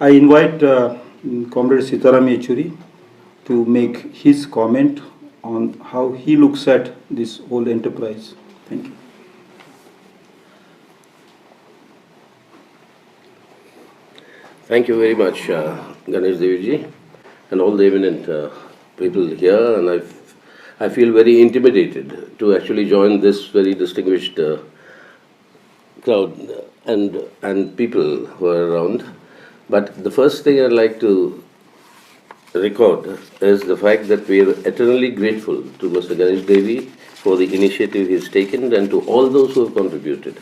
I invite Comrade Sitaram Yechury to make his comment on how he looks at this whole enterprise. Thank you. Thank you very much, Ganesh Devji, and all the eminent people here. And I feel very intimidated to actually join this very distinguished crowd and people who are around. But the first thing I'd like to record is the fact that we are eternally grateful to Mr. Ganesh Devi for the initiative he's taken and to all those who have contributed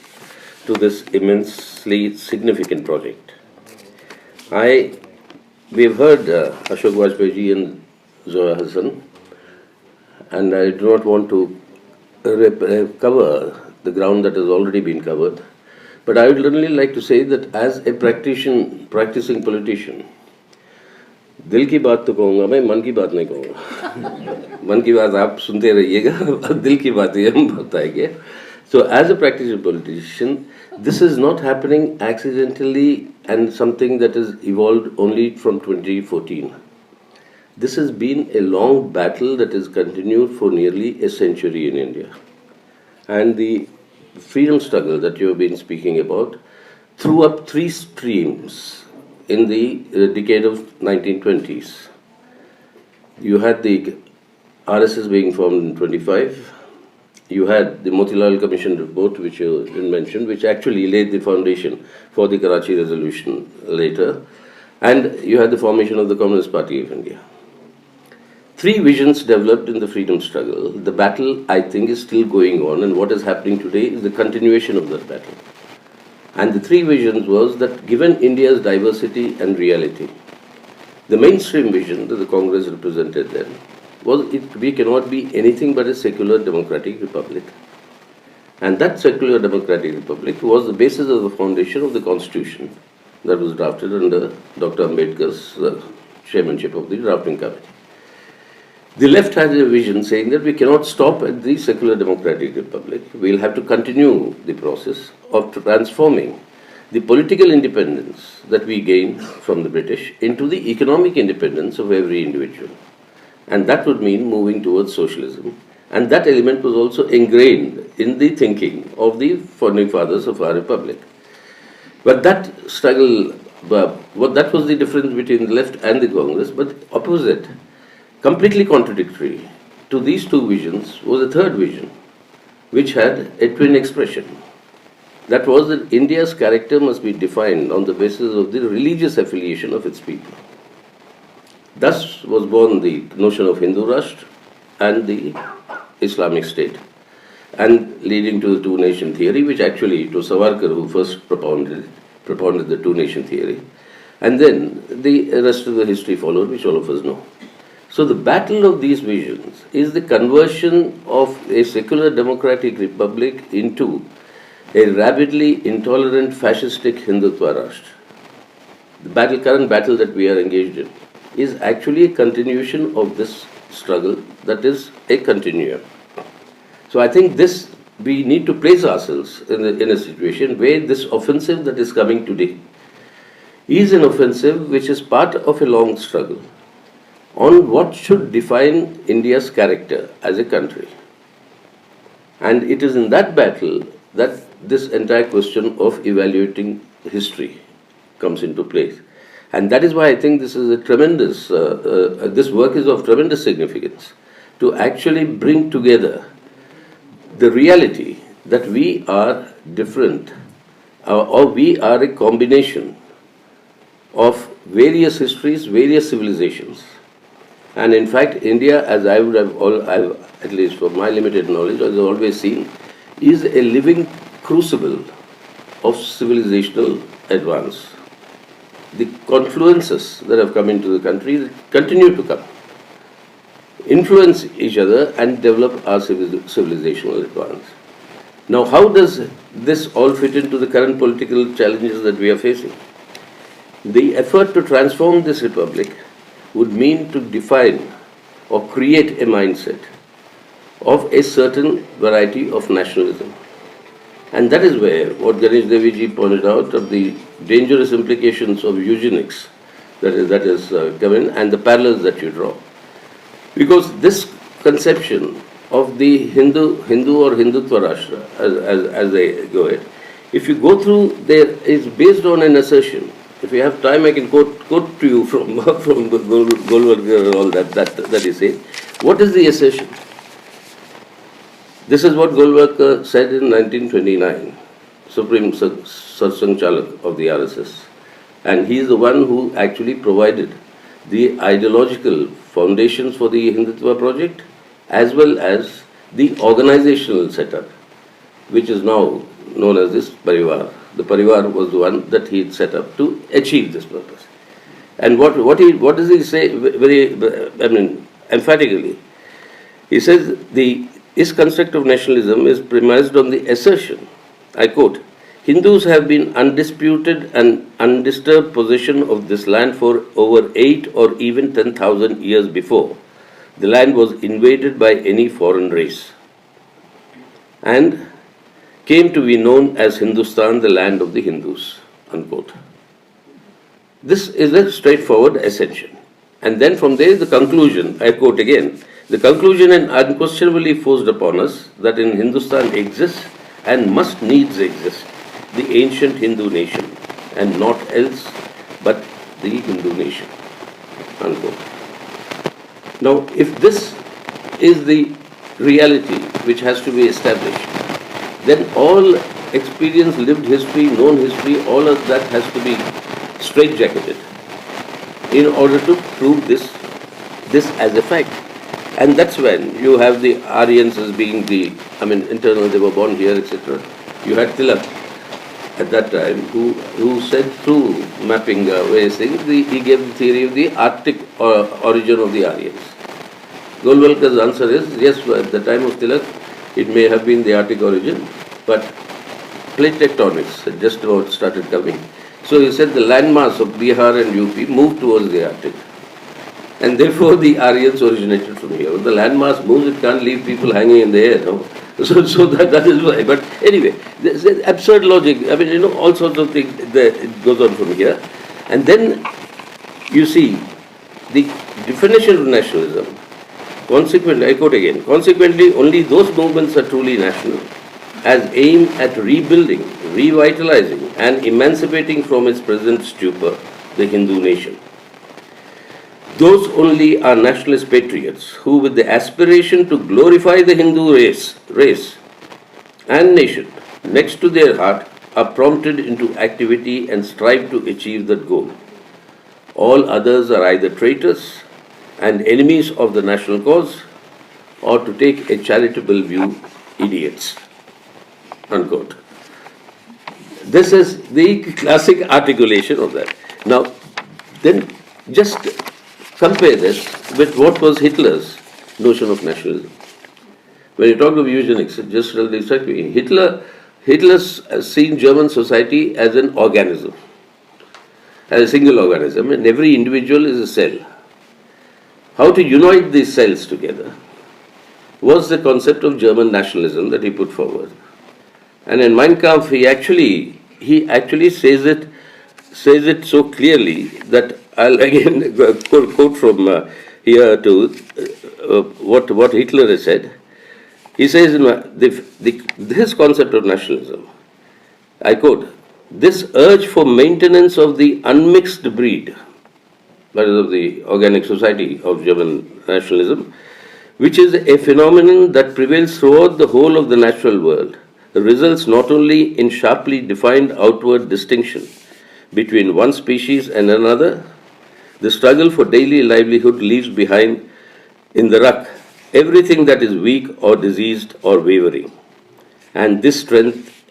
to this immensely significant project. We've heard Ashok Vajpayee and Zoya Hassan, and I do not want to cover the ground that has already been covered. But I would really like to say that as a practicing politician, दिल की बात तो कहूँगा मैं, मन की बात नहीं कहूँगा. मन की बात आप सुनते रहिएगा, दिल की बात ये हम बताएंगे. So as a practicing politician, this is not happening accidentally and something that has evolved only from 2014. This has been a long battle that has continued for nearly a century in India. And the freedom struggle that you have been speaking about threw up three streams in the decade of 1920s. You had the RSS being formed in 25. You had the Motilal Commission report, which you mentioned, which actually laid the foundation for the Karachi Resolution later. And you had the formation of the Communist Party of India. Three visions developed in the freedom struggle. The battle, I think, is still going on, and what is happening today is the continuation of that battle. And the three visions was that given India's diversity and reality, the mainstream vision that the Congress represented then was we cannot be anything but a secular democratic republic. And that secular democratic republic was the basis of the foundation of the constitution that was drafted under Dr. Ambedkar's chairmanship of the drafting committee. The left had a vision saying that we cannot stop at the secular democratic republic. We'll have to continue the process of transforming the political independence that we gained from the British into the economic independence of every individual. And that would mean moving towards socialism. And that element was also ingrained in the thinking of the founding fathers of our republic. But that struggle, that was the difference between the left and the Congress, but opposite, completely contradictory to these two visions was a third vision, which had a twin expression. That was that India's character must be defined on the basis of the religious affiliation of its people. Thus was born the notion of Hindu Rashtra and the Islamic State, and leading to the two-nation theory, which actually it was Savarkar who first propounded the two-nation theory, and then the rest of the history followed, which all of us know. So the battle of these visions is the conversion of a secular democratic republic into a rabidly intolerant fascistic Hindutva Rashtra. The current battle that we are engaged in is actually a continuation of this struggle that is a continuum. So I think we need to place ourselves in a situation where this offensive that is coming today is an offensive which is part of a long struggle on what should define India's character as a country. And it is in that battle that this entire question of evaluating history comes into place. And that is why I think this is a tremendous, this work is of tremendous significance to actually bring together the reality that we are different, or we are a combination of various histories, various civilizations. And in fact, India, as I would have, at least from my limited knowledge, as I've always seen, is a living crucible of civilizational advance. The confluences that have come into the country continue to come, influence each other and develop our civilizational advance. Now, how does this all fit into the current political challenges that we are facing? The effort to transform this republic would mean to define or create a mindset of a certain variety of nationalism. And that is where what Ganesh Deviji pointed out of the dangerous implications of eugenics that is given and the parallels that you draw. Because this conception of the Hindu or Hindutva Rashtra, as they go it, if you go through there, is based on an assertion. If you have time, I can quote to you from Golwalkar and all that he said. What is the assertion? This is what Golwalkar said in 1929, Supreme Satsang Chalak of the RSS. And he is the one who actually provided the ideological foundations for the Hindutva project as well as the organizational setup, which is now known as this Parivar. The Parivar was the one that he had set up to achieve this purpose. And what does he say very, emphatically? He says his construct of nationalism is premised on the assertion, I quote, Hindus have been undisputed and undisturbed possession of this land for over 8 or even 10,000 years before the land was invaded by any foreign race and came to be known as Hindustan, the land of the Hindus, unquote. This is a straightforward ascension. And then from there the conclusion, I quote again, the conclusion is unquestionably forced upon us that in Hindustan exists and must needs exist the ancient Hindu nation and not else but the Hindu nation, unquote. Now, if this is the reality which has to be established, then all experience, lived history, known history, all of that has to be straitjacketed in order to prove this as a fact. And that's when you have the Aryans as being internal, they were born here, etc. You had Tilak at that time who said through mapping various things, he gave the theory of the Arctic origin of the Aryans. Golwalkar's answer is, yes, at the time of Tilak, it may have been the Arctic origin, but plate tectonics had just about started coming. So he said the landmass of Bihar and UP moved towards the Arctic. And therefore the Aryans originated from here. When the landmass moves, it can't leave people hanging in the air. No? So that is why. But anyway, there's absurd logic. All sorts of things it goes on from here. And then you see the definition of nationalism. Consequently, I quote again, consequently, only those movements are truly national as aim at rebuilding, revitalizing and emancipating from its present stupor the Hindu nation. Those only are nationalist patriots who, with the aspiration to glorify the Hindu race and nation next to their heart, are prompted into activity and strive to achieve that goal. All others are either traitors and enemies of the national cause, or to take a charitable view, idiots. Unquote. This is the classic articulation of that. Now, then just compare this with what was Hitler's notion of nationalism. When you talk of eugenics, just exactly, Hitler's seen German society as an organism, as a single organism, and every individual is a cell. How to unite these cells together was the concept of German nationalism that he put forward. And in Mein Kampf, he actually says it so clearly that I'll again quote from here to what Hitler has said. He says in this concept of nationalism, I quote, this urge for maintenance of the unmixed breed, that is of the organic society of German nationalism, which is a phenomenon that prevails throughout the whole of the natural world, results not only in sharply defined outward distinction between one species and another, the struggle for daily livelihood leaves behind in the ruck everything that is weak or diseased or wavering. And this strength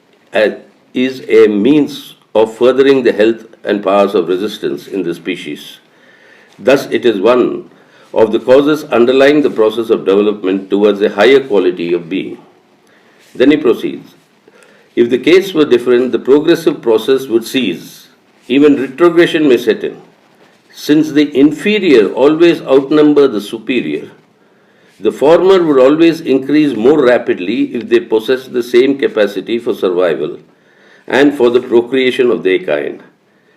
is a means of furthering the health and powers of resistance in the species. Thus, it is one of the causes underlying the process of development towards a higher quality of being. Then he proceeds, if the case were different, the progressive process would cease. Even retrogression may set in. Since the inferior always outnumber the superior, The former would always increase more rapidly if they possessed the same capacity for survival and for the procreation of their kind.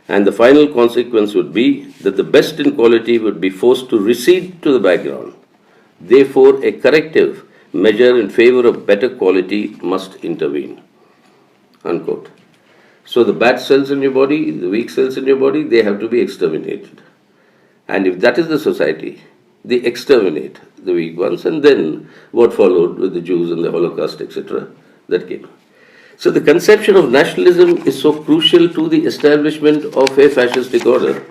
And the final consequence would be that the best in quality would be forced to recede to the background. Therefore, a corrective measure in favor of better quality must intervene. Unquote. So the bad cells in your body, the weak cells in your body, they have to be exterminated. And if that is the society, they exterminate the weak ones, and then what followed with the Jews and the Holocaust, etc., that came. So the conception of nationalism is so crucial to the establishment of a fascistic order.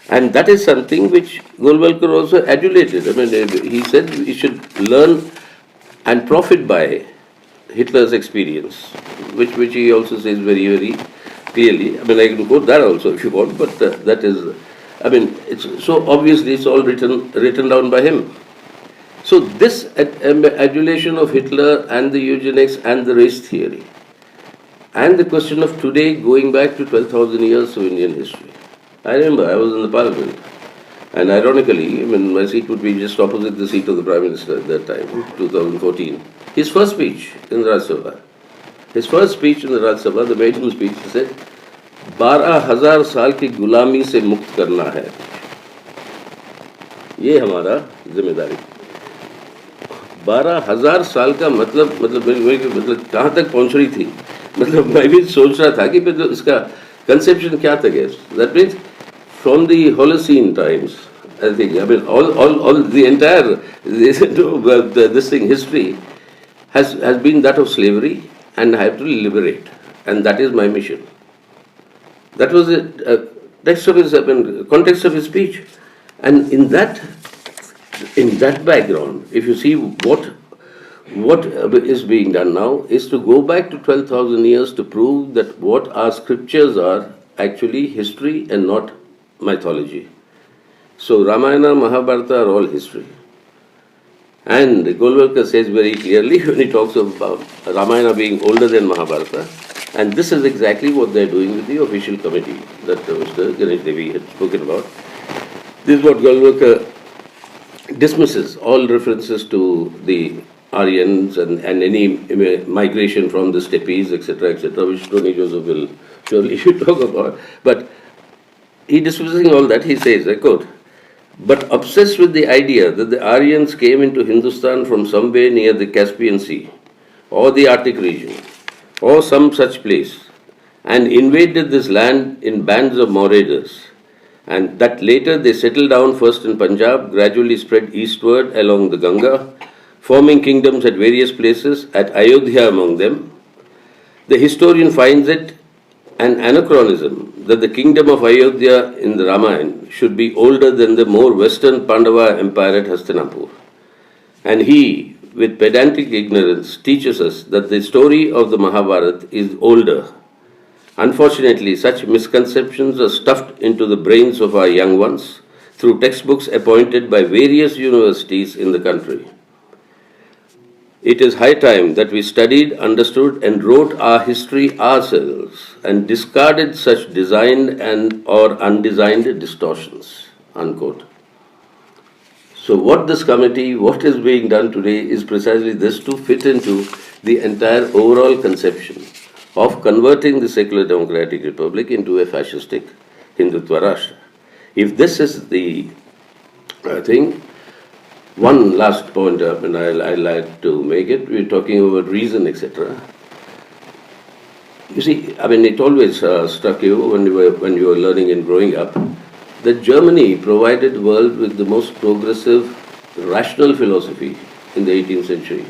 And that is something which Golwalkar also adulated. I mean, he said we should learn and profit by Hitler's experience, which he also says very, very clearly. I mean, I can quote that also if you want, but that is, I mean, it's so obviously it's all written down by him. So this adulation of Hitler and the eugenics and the race theory, and the question of today going back to 12,000 years of Indian history. I remember I was in the parliament, and ironically, I mean, my seat would be just opposite the seat of the Prime Minister at that time, 2014. His first speech in the Rajya Sabha, the maiden speech, he said, 12,000 साल की गुलामी से मुक्त करना है, ये हमारा जिम्मेदारी। 12,000 साल का मतलब कहाँ तक पहुँच रही थी? मतलब मैं भी सोच रहा था कि इसका कंसेप्शन क्या तक है? That means from the Holocene times, I think. I mean, all the entire this thing history has been that of slavery, and I have to liberate, and that is my mission. That was the context of his speech, and in that background, if you see what is being done now is to go back to 12,000 years to prove that what our scriptures are actually history and not mythology. So Ramayana, Mahabharata are all history. And Golwalkar says very clearly when he talks about Ramayana being older than Mahabharata, and this is exactly what they're doing with the official committee that Mr. Ganesh Devi had spoken about. This is what Golwalkar dismisses all references to the Aryans and any migration from the steppes, etc., which Tony Joseph will surely talk about. But he dismissing all that, he says, I quote, "But obsessed with the idea that the Aryans came into Hindustan from somewhere near the Caspian Sea, or the Arctic region, or some such place, and invaded this land in bands of marauders, and that later they settled down first in Punjab, gradually spread eastward along the Ganga, forming kingdoms at various places, at Ayodhya among them. The historian finds it an anachronism that the kingdom of Ayodhya in the Ramayana should be older than the more western Pandava empire at Hastinapur. And he, with pedantic ignorance, teaches us that the story of the Mahabharata is older. Unfortunately, such misconceptions are stuffed into the brains of our young ones through textbooks appointed by various universities in the country. It is high time that we studied, understood, and wrote our history ourselves and discarded such designed and or undesigned distortions." Unquote. So what is being done today is precisely this, to fit into the entire overall conception of converting the secular democratic republic into a fascistic Hindutva Rashtra. If this is the thing, one last point, and I like to make it, we're talking about reason, etc. You see, I mean, it always struck you when you were learning and growing up, that Germany provided the world with the most progressive rational philosophy in the 18th century,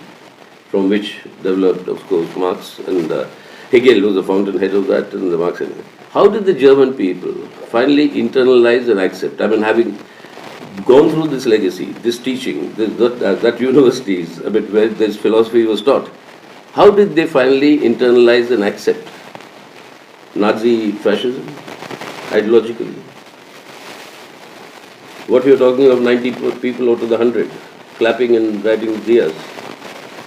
from which developed, of course, Marx and Hegel, was the fountainhead of that, and the Marx. How did the German people finally internalize and accept? I mean, having gone through this legacy, this teaching, that universities, I mean, where this philosophy was taught, how did they finally internalize and accept Nazi fascism ideologically? What we are talking of 90 people out of the 100 clapping and writing diyas.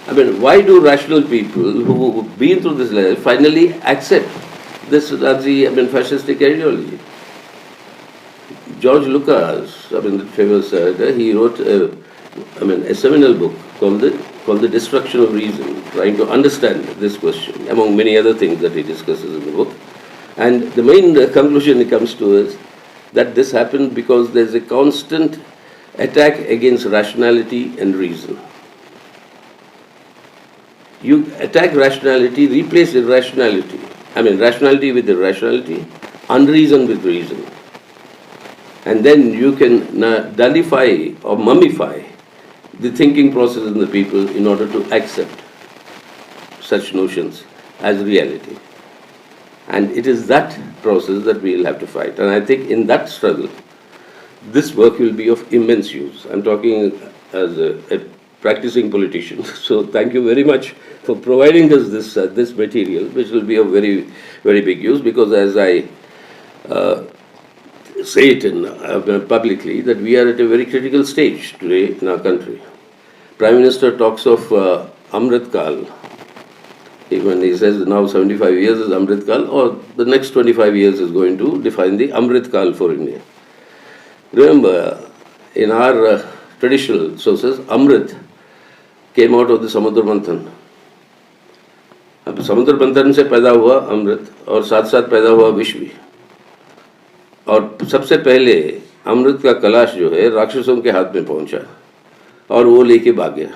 I mean, why do rational people who have been through this life finally accept this Nazi, fascistic ideology? George Lucas, the famous he wrote a seminal book called the Destruction of Reason, trying to understand this question, among many other things that he discusses in the book. And the main conclusion he comes to is that this happened because there's a constant attack against rationality and reason. You attack rationality, replace irrationality. Rationality with irrationality, unreason with reason. And then you can nullify or mummify the thinking process in the people in order to accept such notions as reality. And it is that process that we will have to fight. And I think in that struggle, this work will be of immense use. I'm talking as a practicing politician. So thank you very much for providing us this material, which will be of very, very big use, because as I say it publicly, that we are at a very critical stage today in our country. Prime Minister talks of Amrit Kal. When he says now 75 years is Amrit Kal, or the next 25 years is going to define the Amrit Kal for India. Remember, in our traditional sources, Amrit came out of the Samudra Manthan. अब समुद्र मंथन से पैदा हुआ अमृत और साथ साथ पैदा हुआ विष भी. और सबसे पहले अमृत का कलश जो है राक्षसों के हाथ में पहुंचा और वो लेके भाग गया.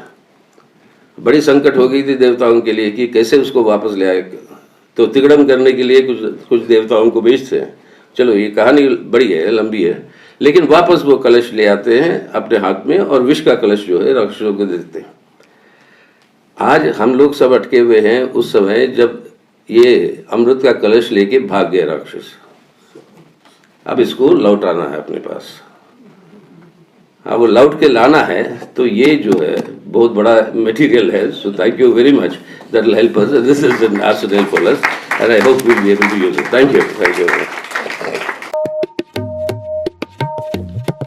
बड़ी संकट हो गई थी देवताओं के लिए कि कैसे उसको वापस ले आए. तो तिगड़म करने के लिए कुछ देवताओं को भेजते हैं. चलो ये कहानी बड़ी है, लंबी है, लेकिन वापस वो कलश ले आते हैं अपने हाथ में और विष का कलश जो है राक्षसों को देते हैं. आज हम लोग सब अटके हुए हैं उस समय जब ये अमृत का कलश लेके भाग गए राक्षस. अब इसको लौटाना है अपने पास. अब वो लौट के लाना है तो ये जो है बहुत बड़ा मटेरियल है. So thank you very much. That will help us. This is an arsenal for us and I hope we will be able to use it. Thank you.